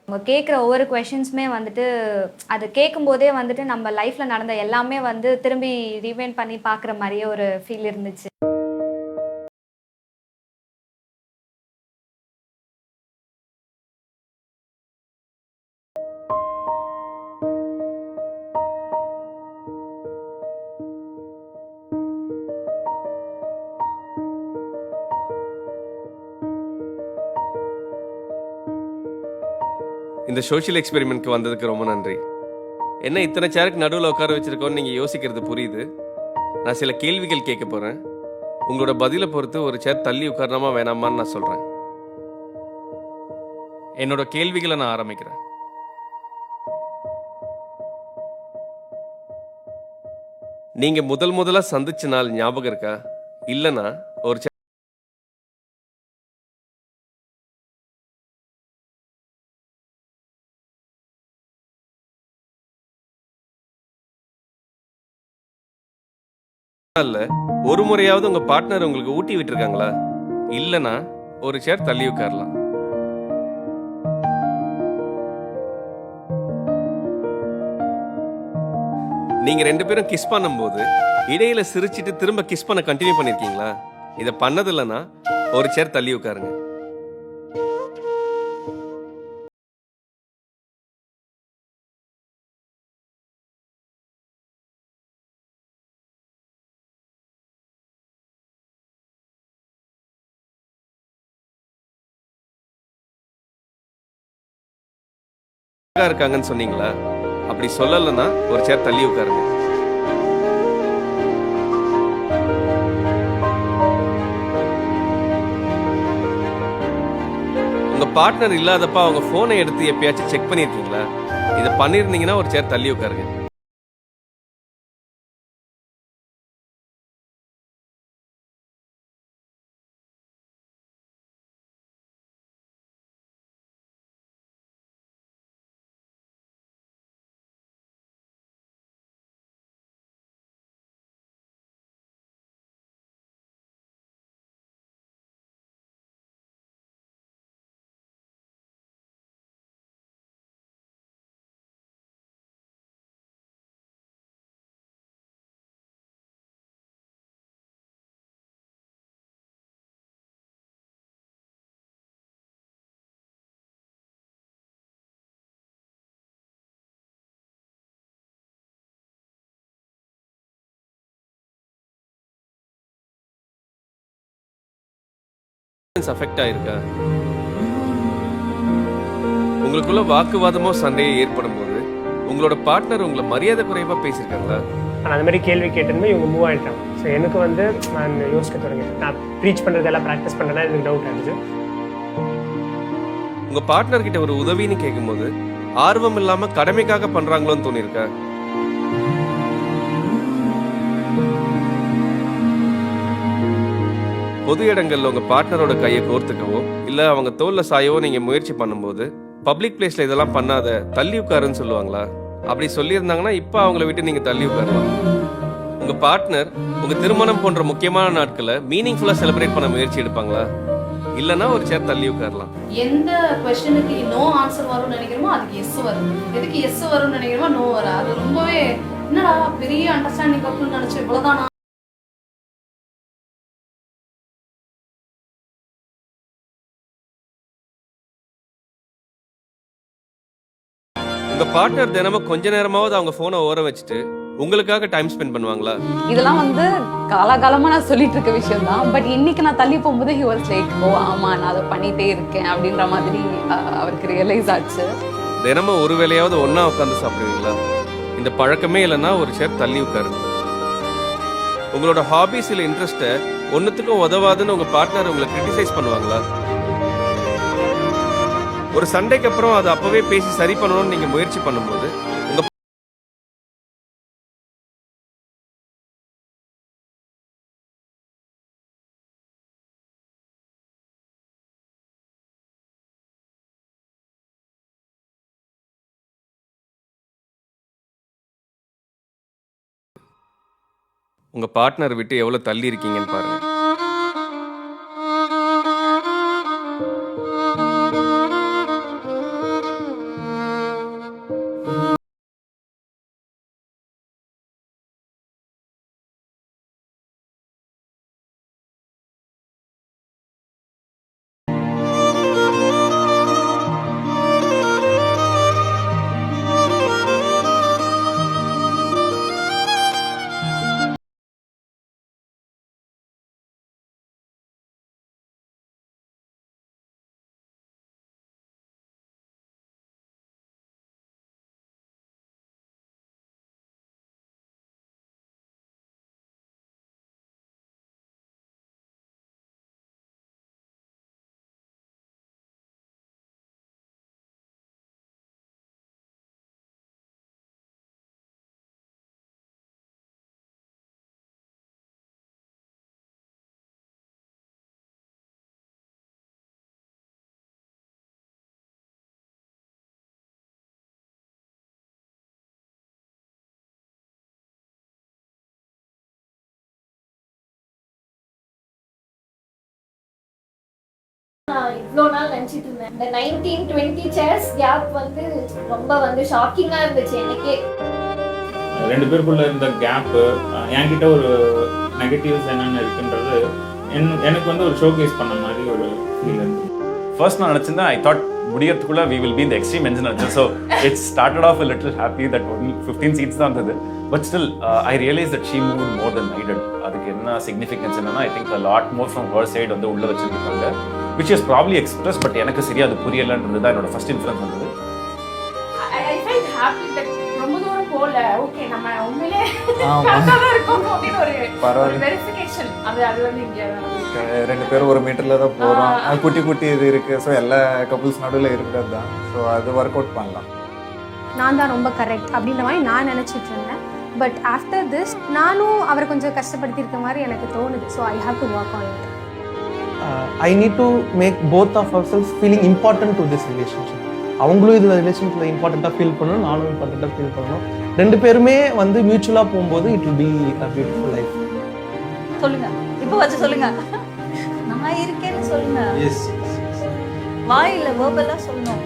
அவங்க கேட்குற ஒவ்வொரு கொஷின்ஸுமே வந்துட்டு அது கேட்கும்போதே வந்துட்டு நம்ம லைஃப்பில் நடந்த எல்லாமே வந்து திரும்பி ரீவைண்ட் பண்ணி பார்க்குற மாதிரியே ஒரு ஃபீல் இருந்துச்சு. இந்த சோஷியல் எக்ஸ்பெரிமெண்ட்க்கு வந்ததுக்கு ரொம்ப நன்றி. என்ன இத்தனை சேருக்கு நடுவில் உட்கார வச்சிருக்கோன்னு நீங்கள் யோசிக்கிறது புரியுது. நான் சில கேள்விகள் கேட்க போகிறேன். உங்களோட பதிலை பொறுத்து ஒரு சேர் தள்ளி உட்காரணுமா வேணாமான்னு நான் சொல்கிறேன். என்னோட கேள்விகளை நான் ஆரம்பிக்கிறேன். நீங்கள் முதலாக சந்திச்ச நாள் ஞாபகம் இருக்கா? இல்லைனா ஒரு இல்ல ஒரு முறையாவது உங்க பார்ட்னர் உங்களுக்கு ஊட்டி விட்டுருக்காங்களா? இல்லனா ஒரு சேர் தள்ளி உட்காரலாம். நீங்க 2 பேரும் கிஸ் பண்ணும்போது இடையில சிரிச்சிட்டு திரும்ப கிஸ் பண்ண கண்டினியூ பண்ணிருக்கீங்களா? இத பண்ணது இல்லனா ஒரு சேர் தள்ளி உட்காருங்க. இருக்காங்கன்னு சொன்னீங்களா? அப்படி சொல்லலன்னா ஒரு சேர் தள்ளி உட்காருங்க. உங்க பார்ட்னர் இல்லாதப்ப அவங்க போனை எடுத்து எப்பயாச்சும் செக் பண்ணிருக்கீங்களா? இத பண்ணிருந்தீங்கன்னா ஒரு சேர் தள்ளி உட்காருங்க. அஃபெக்ட் ஆயிருக்கா? உங்களுக்குள்ள வாக்குவாதமோ சண்டையோ ஏற்படும் போது உங்களோட பார்ட்னர் உங்களை மரியாதை குறைவா பேசியிருக்காங்களா? நான் அந்த மாதிரி கேள்வி கேட்டதுமே இவங்க மூவ் ஆகிட்டாங்க. ஸோ எனக்கு வந்து நான் யோசிக்க தொடங்கினேன். நான் ப்ரீச் பண்ணுறதெல்லாம் ப்ராக்டிஸ் பண்ணேன்னா எனக்கு டவுட் ஆகிடுச்சு. உங்க பார்ட்னர் கிட்ட ஒரு உதவின்னு கேட்கும்போது ஆர்வம் இல்லாம கடமைக்காக பண்றாங்களோன்னு தோணிருக்கா? பொது இடங்கள்ல உங்க பார்ட்னரோட கையை கோர்த்துக்கவோ இல்ல அவங்க தோல்ல சாயவோ நீங்க முயற்சி பண்ணும்போது பப்ளிக் பிளேஸ்ல இதெல்லாம் பண்ணாத தள்ளி உட்காருன்னு சொல்லுவாங்களா? அப்படி சொல்லியிருந்தாங்கன்னா இப்ப அவங்கள விட்டு நீங்க தள்ளி உட்காரலாம். உங்க பார்ட்னர் உங்க திருமணம் போன்ற முக்கியமான நாட்களை மீனிங்ஃபுல்லா செலிப்ரேட் பண்ண முயற்சி எடுப்பாங்களா? இல்லனா ஒரு சேர் தள்ளி உட்காரலாம். எந்த क्वेश्चनக்கு நோ ஆன்சர் வரும்னு நினைக்கிறோமோ அதுக்கு எஸ் வரும். எதுக்கு எஸ் வரும்னு நினைக்கிறோமோ நோ வரும். அது ரொம்பவே என்னடா பெரிய அண்டர்ஸ்டாண்டிங் கப்புள்னு நினைச்சு இவ்வளவுதானா? உங்க பார்ட்னர் தினமும் கொஞ்ச நேரமாவது அவங்க போனை ஓர வச்சுட்டு உங்களுக்காக டைம் ஸ்பெண்ட் பண்ணுவாங்களா? இதெல்லாம் வந்து காலகாலமா நான் சொல்லிட்டு இருக்க விஷயம் தான். பட் இன்னைக்கு நான் தள்ளி போகும்போது ஹி வாஸ் லைக் ஓ ஆமா நான் அதை பண்ணிட்டே இருக்கேன் அப்படின்ற மாதிரி அவருக்கு ரியலைஸ் ஆச்சு. தினமும் ஒரு வேளையாவது ஒன்னா உட்காந்து சாப்பிடுவீங்களா? இந்த பழக்கமே இல்லைன்னா ஒரு சேர் தள்ளி உட்காருங்க. உங்களோட ஹாபிஸ் இல்ல இன்ட்ரெஸ்ட ஒன்னுத்துக்கும் உதவாதுன்னு உங்க பார்ட்னர் உங்களை கிரிட்டிசைஸ் பண்ணுவாங்களா? ஒரு சண்டைக்கு அப்புறம் அதை அப்பவே பேசி சரி பண்ணணும்னு நீங்க முயற்சி பண்ணும்போது உங்க உங்க பார்ட்னர் விட்டு எவ்வளவு தள்ளி இருக்கீங்கன்னு பாருங்க. நான் இவ்வளோ நாள் நினச்சிட்டு இருந்தேன் இந்த 19-20 சேர்ஸ் கேப் வந்து ரொம்ப வந்து ஷாக்கிங்காக இருந்துச்சு எனக்கே. 2 பேருக்குள்ள இருந்த கேப்பு என்கிட்ட ஒரு நெகட்டிவ்ஸ் என்னென்ன இருக்குன்றது எனக்கு வந்து ஒரு ஷோகேஸ் பண்ண மாதிரி ஒரு ஃபீல் இருந்தது. ஃபர்ஸ்ட் நான் நினச்சிருந்தேன் ஐ தாட் முடியறதுக்குள்ள we will be in the extreme ends நினச்சேன். So it started off a little happy that only 15 seats தான் இருந்தது. But still, I realized that she moved more than I did. அதுக்கு என்ன significance என்னன்னா I think a lot more from her side வந்து உள்ள வச்சிருக்காங்க, which is probably expressed, but எனக்கு சரியா அது புரியலன்றது தான் என்னோட ஃபர்ஸ்ட் இன்ஃபரன்ஸ் வந்தது. I felt happy that ரொம்ப தூரம் போல ஓகே நம்ம உண்மையிலே கரெக்டா தான் இருக்கோம் அப்படின்னு ஒரு வெரிஃபிகேஷன் அது வந்து இங்க 2 பேரும் 1 மீட்டர்ல தான் போறோம். குட்டி குட்டி இது இருக்கு. ஸோ எல்லா கப்புள்ஸ் நடுவில் இருக்கிறது தான். ஸோ அது ஒர்க் அவுட் பண்ணலாம். நான் தான் ரொம்ப கரெக்ட் அப்படின்ற மாதிரி நான் நினச்சிட்டு இருந்தேன். பட் ஆஃப்டர் திஸ் நானும் அவரை கொஞ்சம் கஷ்டப்படுத்தியிருக்க மாதிரி எனக்கு தோணுது. So I have to work on it. I need to make both of ourselves feeling important to this relationship. அவங்களும் இது ரிலேஷன்ஷிப்பில் இம்பார்ட்டண்ட்டாக ஃபீல் பண்ணணும், நானும் இம்பார்ட்டண்ட்டாக ஃபீல் பண்ணணும். 2 பேருமே வந்து மியூச்சுவலாக போகும்போது it will be a beautiful life. சொல்லுங்க, இப்போ வச்சு சொல்லுங்க. நான் இருக்கேன்னு சொல்லுங்க. எஸ், வாயில வேர்பலா சொல்லணும்.